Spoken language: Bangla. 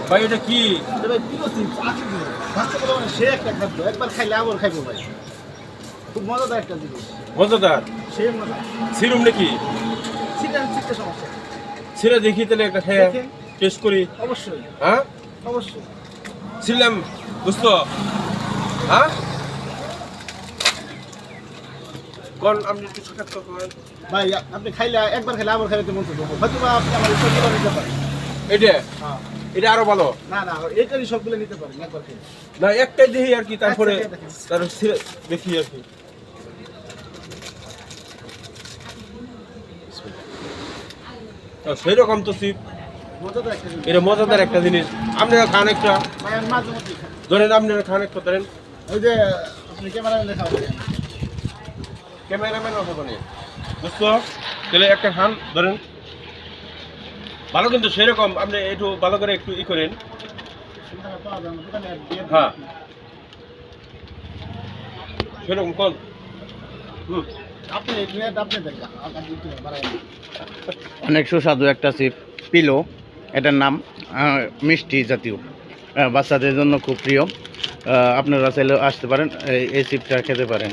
ভাই এটা কি? ভাই পিওসি বাচ্চাগুলো মানে সে একটা খাদ্য, একবার খাইলে আবার খাইবো ভাই। খুব মজাদার একটা জিনিস, মজাদার সে মজা। সিরুম নাকি? চিকটা সমস্যা ছেড়ে দেখি তাহলে একটা খেয়ে দেখেন। টেস্ট করি। অবশ্যই হ্যাঁ অবশ্যই। ছিলাম বুঝতো। হ্যাঁ কোন আপনি একটু সাক্ষাৎকার করেন। ভাই আপনি খাইলে একবার খাইলে আবার খাইতে মন চাইবে, হয়তো বা আপনি আমার সবগুলো নিতে পারেন। এটা হ্যাঁ এটা আরো ভালো না না, এটারই সবগুলো নিতে পারেন একবার খাইলে। না, একটাই দেখি আর কি, তারপরে আচ্ছা, দেখেন। তার দেখি আর কি। সেই রকম তো সিপ, মজাদার একটা জিনিস। এটা মজাদার একটা জিনিস। আপনারা খান একটা, ভাই আমি মাঝে মধ্যে খাই। ধরেন আপনারা খান একটা, ধরেন ওই যে আপনি ক্যামেরা দেখাবেন। ক্যামেরাম্যান হবে মানে বুঝতো, তাহলে একটা খান ধরেন ভালো, কিন্তু সেরকম আপনি একটু ভালো করে একটু ই করেন। পাওয়া যায় না দোকানে, হ্যাঁ সেরকম কল। আপনি আপনি দেখবেন আমার দিতে বাড়াই না। অনেক সুস্বাদু একটা চিপ পিলো, এটার নাম মিষ্টি জাতীয়, বাচ্চাদের জন্য খুব প্রিয়। আপনারা চাইলে আসতে পারেন, এই চিপটা খেতে পারেন।